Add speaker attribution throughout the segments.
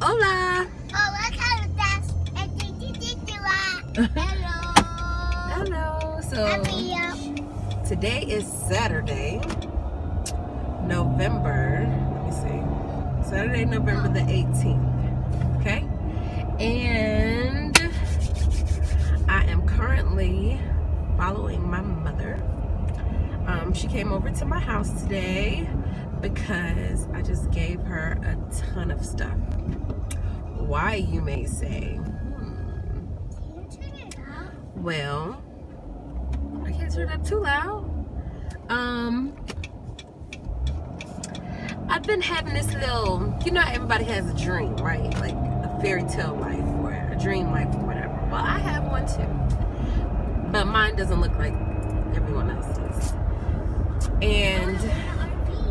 Speaker 1: Hola.
Speaker 2: Hello.
Speaker 1: Hello. So today is Saturday, November. Let me see. Saturday, November the 18th. Okay, and I am currently following my mother. She came over to my house today because I just gave her a ton of stuff. Why, you may say? Well, I can't turn it up too loud. I've been having this little, everybody has a dream, right? Like a fairy tale life or a dream life or whatever. Well, I have one too, but mine doesn't look like everyone else's. And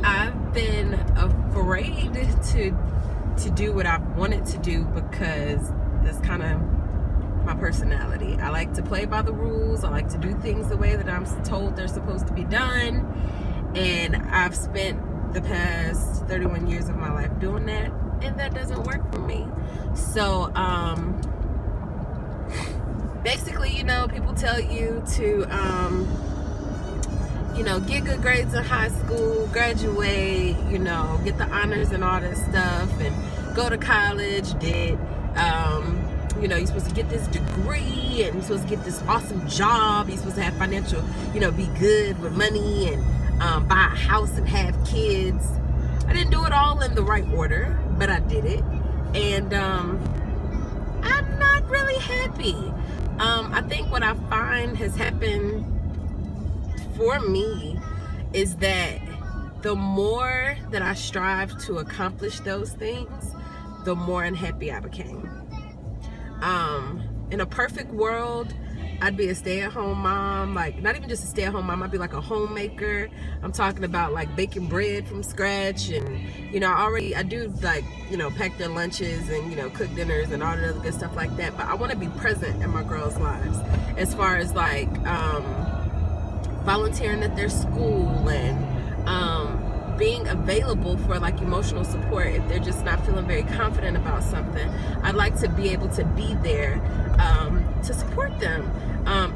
Speaker 1: I've been afraid to do what I've wanted to do because that's kind of my personality. I like to play by the rules. I like to do things the way that I'm told they're supposed to be done. And I've spent the past 31 years of my life doing that, and that doesn't work for me. So basically, people tell you to get good grades in high school, graduate, get the honors and all that stuff, and go to college, you're supposed to get this degree, and you're supposed to get this awesome job, you're supposed to have financial, be good with money, and buy a house and have kids. I didn't do it all in the right order, but I did it, and I'm not really happy. I think what I find has happened for me is that the more that I strive to accomplish those things, the more unhappy I became. In a perfect world, I'd be a stay-at-home mom, like not even just a stay-at-home mom, I'd be like a homemaker. I'm talking about like baking bread from scratch, and I do like pack their lunches and cook dinners and all the other good stuff like that. But I want to be present in my girls' lives as far as like volunteering at their school and being available for like emotional support if they're just not feeling very confident about something. I'd like to be able to be there to support them.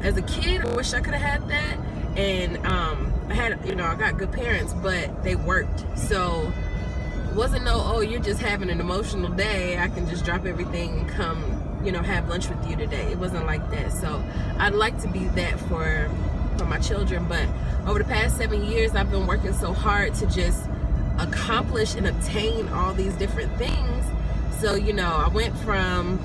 Speaker 1: As a kid, I wish I could have had that, and I got good parents, but they worked, so it wasn't you're just having an emotional day, I can just drop everything and come have lunch with you today. It wasn't like that. So I'd like to be that for my children, but over the past 7 years I've been working so hard to just accomplish and obtain all these different things. So I went from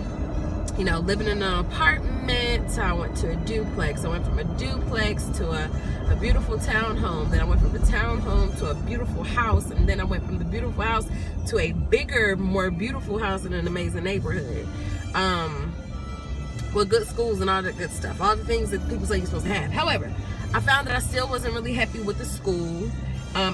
Speaker 1: living in an apartment, I went to a duplex. I went from a duplex to a beautiful townhome. Then I went from a townhome to a beautiful house, and then I went from the beautiful house to a bigger, more beautiful house in an amazing neighborhood. With good schools and all that good stuff, all the things that people say you're supposed to have. However, I found that I still wasn't really happy with the school.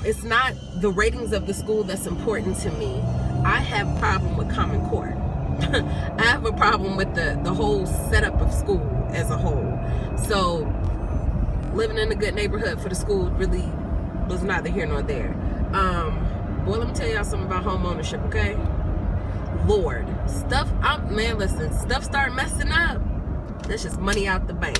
Speaker 1: It's not the ratings of the school that's important to me. I have a problem with Common Core. I have a problem with the whole setup of school as a whole. So living in a good neighborhood for the school really was neither here nor there. Well, let me tell y'all something about home ownership, okay? Lord, stuff start messing up. That's just money out the bank.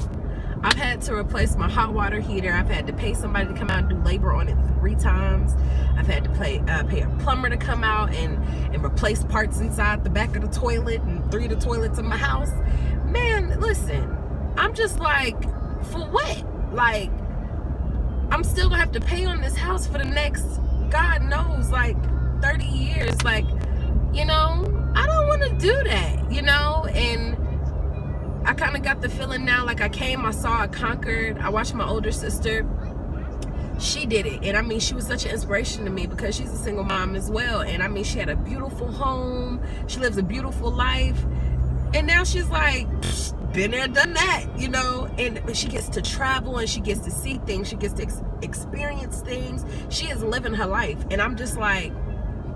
Speaker 1: I've had to replace my hot water heater. I've had to pay somebody to come out and do labor on it 3 times. I've had to pay a plumber to come out and replace parts inside the back of the toilet and 3 of the toilets in my house. Man, listen, I'm just like, for what? Like, I'm still gonna have to pay on this house for the next, God knows, like 30 years. Like, I don't want to do that, and I kind of got the feeling now, like I saw, I conquered. I watched my older sister. She did it. And she was such an inspiration to me because she's a single mom as well. And she had a beautiful home. She lives a beautiful life. And now she's like, been there, done that, and she gets to travel and she gets to see things. She gets to experience things. She is living her life. And I'm just like,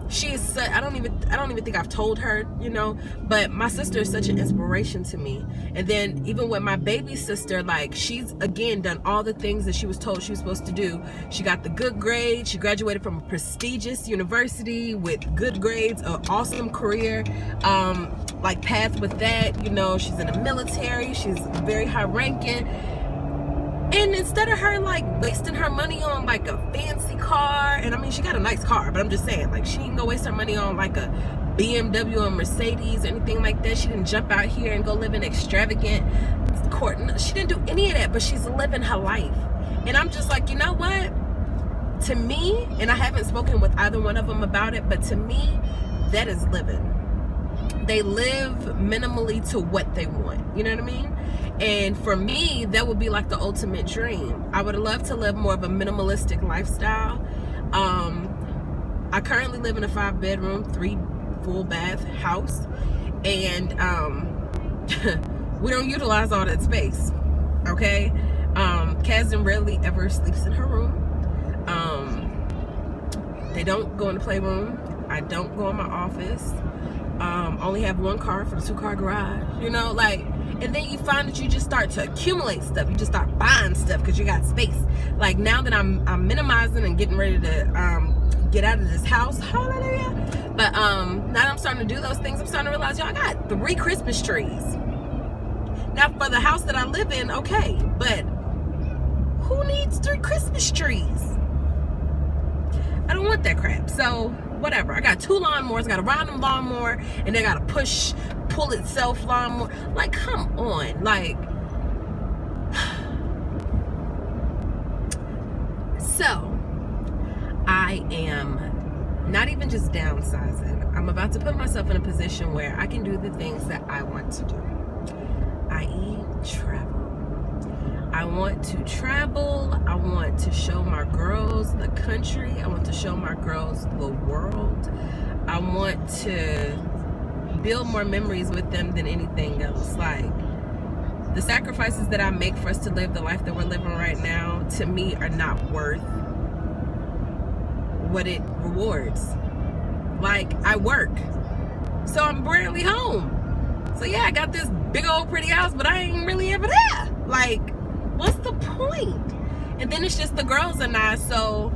Speaker 1: she is such, I don't even think I've told her, you know, but my sister is such an inspiration to me. And then even with my baby sister, like, she's again done all the things that she was told she was supposed to do. She got the good grades, she graduated from a prestigious university with good grades, an awesome career, like path with that, you know, she's in the military, she's very high ranking. And instead of her like wasting her money on like a fancy car, and I mean she got a nice car, but I'm just saying, like, she didn't go waste her money on like a BMW or Mercedes or anything like that. She didn't jump out here and go live in extravagant court. She didn't do any of that, but she's living her life. And I'm just like, you know what? To me, and I haven't spoken with either one of them about it, but to me, that is living. They live minimally to what they want. You know what I mean? And for me, that would be like the ultimate dream. I would love to live more of a minimalistic lifestyle. I currently live in a 5-bedroom, 3 full bath house, and we don't utilize all that space. Okay, Kazan rarely ever sleeps in her room. They don't go in the playroom. I don't go in my office. Only have 1 car for the 2-car garage. You know, like. And then you find that you just start to accumulate stuff. You just start buying stuff because you got space. Like, now that I'm minimizing and getting ready to get out of this house, hallelujah. But now that I'm starting to do those things, I'm starting to realize, y'all, I got 3 Christmas trees. Now, for the house that I live in, okay, but who needs 3 Christmas trees? I don't want that crap. So whatever. I got 2 lawnmowers. I got a random lawnmower, and they got a pull itself lawnmower. Like, come on. Like, so I am not even just downsizing. I'm about to put myself in a position where I can do the things that I want to do, i.e. travel. I want to travel. I want to show my girls the country. I want to show my girls the world. I want to build more memories with them than anything else. Like, the sacrifices that I make for us to live the life that we're living right now, to me, are not worth what it rewards. Like, I work, so I'm rarely home. So yeah, I got this big old pretty house, but I ain't really ever there. Like, what's the point? And then it's just the girls and I. So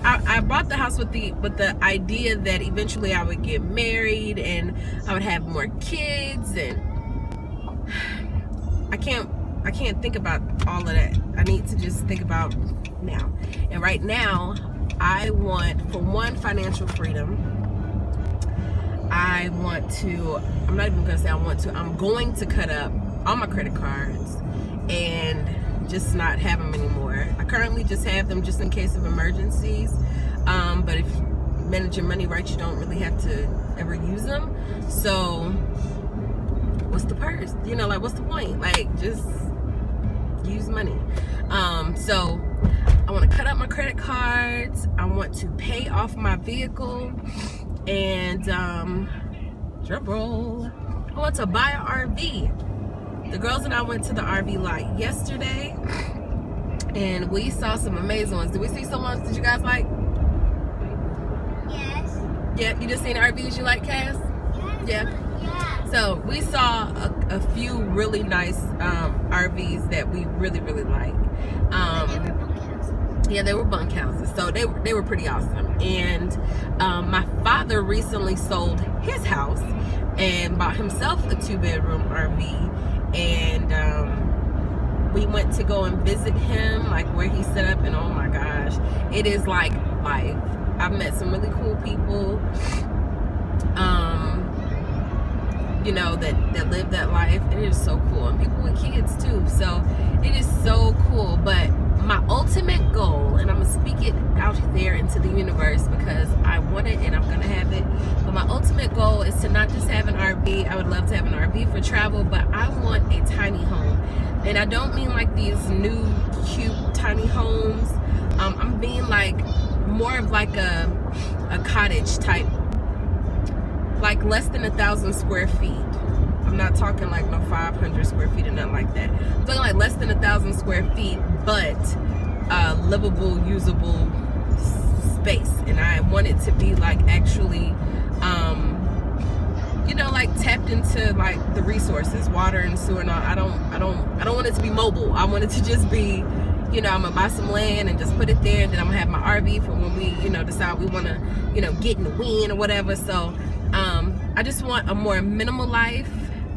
Speaker 1: I bought the house with the idea that eventually I would get married and I would have more kids, and I can't think about all of that. I need to just think about now. And right now, I want, for one, financial freedom. I'm not even gonna say I want to, I'm going to cut up all my credit cards and just not have them anymore. I currently just have them just in case of emergencies, but if you manage your money right, you don't really have to ever use them. So what's the purse? You know, like, what's the point? Like, just use money. So I want to cut up my credit cards. I want to pay off my vehicle, and drum roll, I want to buy an RV. The girls and I went to the RV lot yesterday, and we saw some amazing ones. Did we see some ones that you guys like?
Speaker 2: Yes.
Speaker 1: Yeah, you just seen RVs you like, Cass?
Speaker 2: Yes.
Speaker 1: Yeah.
Speaker 2: Yeah.
Speaker 1: So we saw a few really nice RVs that we really like. Yeah, they were bunkhouses, so they were pretty awesome. And my father recently sold his house and bought himself a 2-bedroom RV, and we went to go and visit him, like where he set up, and oh my gosh, it is like life. I've met some really cool people, you know, that live that life, and it is so cool, and people with kids too, so it is so cool. But my ultimate goal, and I'm gonna speak it out there into the universe because I want it and I'm gonna have it, but my ultimate goal is to not just have an RV. I would love to have an RV for travel, but I want a tiny home. And I don't mean like these new cute tiny homes. I'm being like more of like a cottage type, like less than 1,000 square feet. I'm not talking like no 500 square feet or nothing like that. I'm talking like less than 1,000 square feet, but livable, usable space, and I want it to be like actually like tapped into like the resources, water and sewer and all. I don't want it to be mobile. I want it to just be, I'm gonna buy some land and just put it there, and then I'm gonna have my RV for when we decide we want to get in the wind or whatever. So I just want a more minimal life.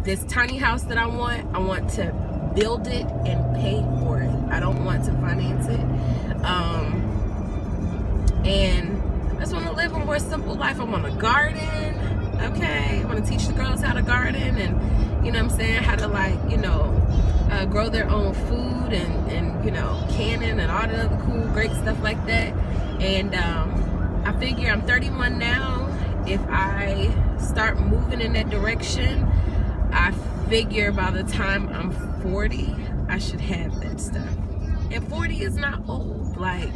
Speaker 1: This tiny house that I want to build it and pay for it. I don't want to finance it. And I just want to live a more simple life. I want a garden. Okay, I want to teach the girls how to garden, and how to grow their own food and canning and all the other cool great stuff like that. And I figure I'm 31 now. If I start moving in that direction, I figure by the time I'm 40 I should have that stuff. And 40 is not old. Like,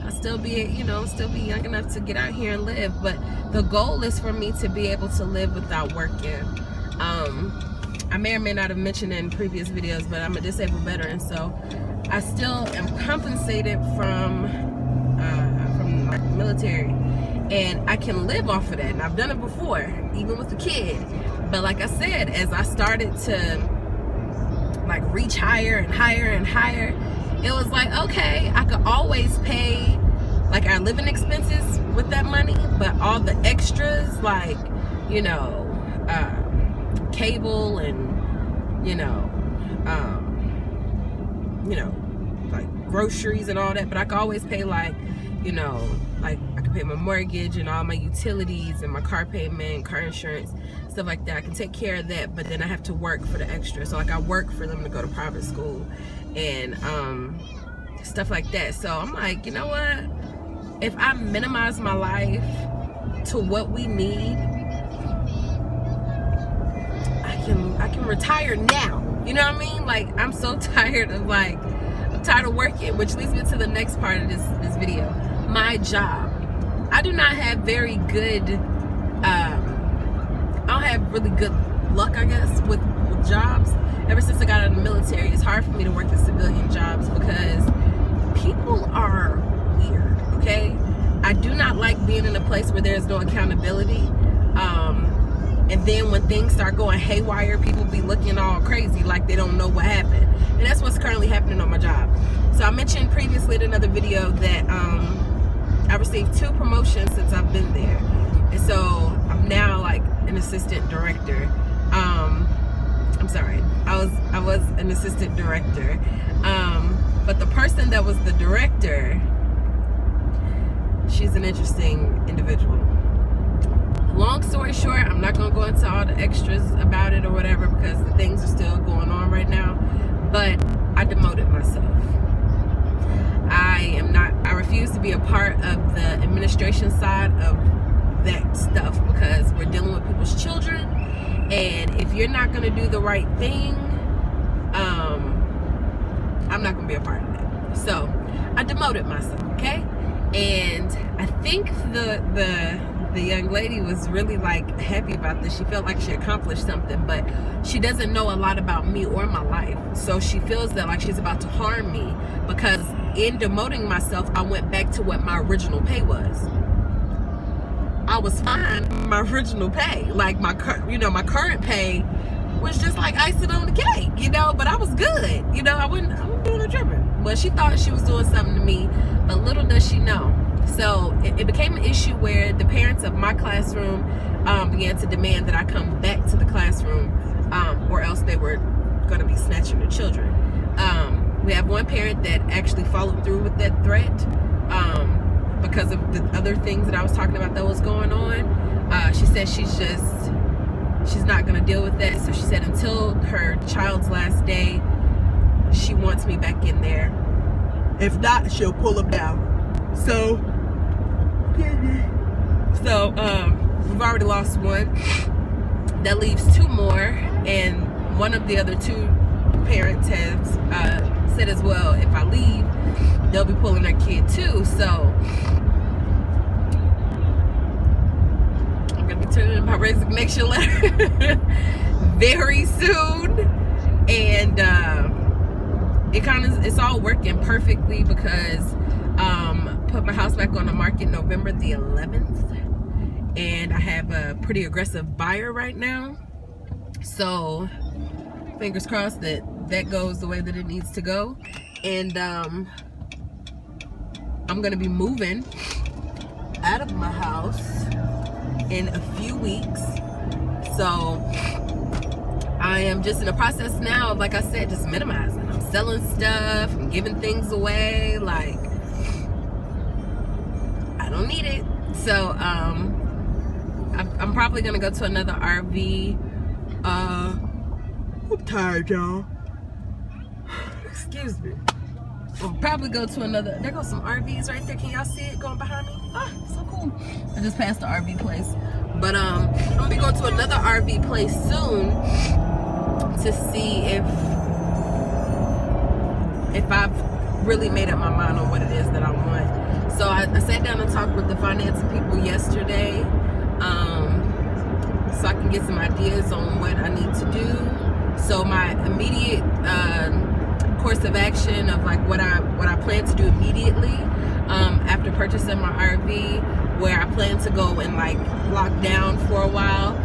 Speaker 1: I'll still be young enough to get out here and live. But the goal is for me to be able to live without working. I may or may not have mentioned it in previous videos, but I'm a disabled veteran, so I still am compensated from my military, and I can live off of that. And I've done it before, even with a kid. But like I said, as I started to like reach higher and higher and higher, it was like, okay, I could always pay like our living expenses with that money, but all the extras, like cable and like groceries and all that, but I could always pay like I could pay my mortgage and all my utilities and my car payment, car insurance, stuff like that. I can take care of that, but then I have to work for the extra. So like I work for them to go to private school and stuff like that. So I'm like, you know what? If I minimize my life to what we need, I can retire now. You know what I mean? Like, I'm so tired of I'm tired of working, which leads me to the next part of this video. My job. I do not have very good I don't have really good luck, I guess, with jobs. Ever since I got out of the military, it's hard for me to work the civilian jobs because people are weird, okay? I do not like being in a place where there's no accountability. And then when things start going haywire, people be looking all crazy like they don't know what happened. And that's what's currently happening on my job. So I mentioned previously in another video that I received 2 promotions since I've been there. And so I'm now like an assistant director. I'm sorry, I was an assistant director. But the person that was the director, she's an interesting individual. Long story short, I'm not going to go into all the extras about it or whatever because the things are still going on right now, but I demoted myself. I refuse to be a part of the administration side of that stuff because we're dealing with people's children, and if you're not going to do the right thing, I'm not going to be a part of that. So I demoted myself, okay? And I think the young lady was really like happy about this. She felt like she accomplished something, but she doesn't know a lot about me or my life. So she feels that like she's about to harm me because in demoting myself, I went back to what my original pay was. I was fine with my original pay. Like my current pay was just like icing on the cake, but I was good. I wasn't doing a tripping. But she thought she was doing something to me, but little does she know. So it became an issue where the parents of my classroom began to demand that I come back to the classroom or else they were going to be snatching their children. We have one parent that actually followed through with that threat because of the other things that I was talking about that was going on. She said she's not going to deal with that. So she said until her child's last day, she wants me back in there. If not, she'll pull them down. So we've already lost one. That leaves 2 more, and one of the other 2 parents has said as well, if I leave, they'll be pulling their kid too. So I'm gonna be turning in my resignation letter very soon, and it's all working perfectly because put my house back on the market November the 11th. And I have a pretty aggressive buyer right now. So fingers crossed that that goes the way that it needs to go. And I'm gonna be moving out of my house in a few weeks. So I am just in the process now of, like I said, just minimizing. I'm selling stuff, I'm giving things away, like I don't need it. So I'm probably gonna go to another RV. I'm tired, y'all. Excuse me. I'll probably go to another. There goes some RVs right there. Can y'all see it going behind me? Ah, so cool. I just passed the RV place. But I'm gonna be going to another RV place soon to see if I've really made up my mind on what it is that I want. So I sat down and talked with the financing people yesterday, so I can get some ideas on what I need to do. So my immediate course of action of like what I plan to do immediately after purchasing my RV, where I plan to go and like lock down for a while.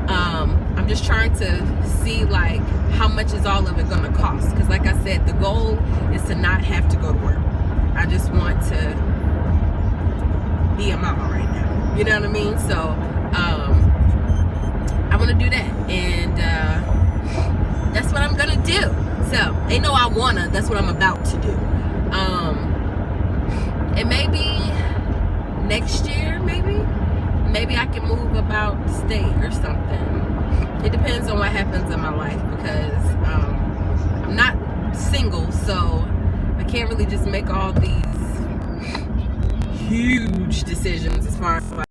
Speaker 1: I'm just trying to see like how much is all of it gonna cost, because like I said, the goal is to not have to go to work. I just want to be a mama right now, you know what I mean? So I want to do that, and that's what I'm gonna do. So ain't no I wanna, that's what I'm about to do. And maybe next year, maybe I can move about state or something. It depends on what happens in my life, because I'm not single, so I can't really just make all these huge decisions as far as like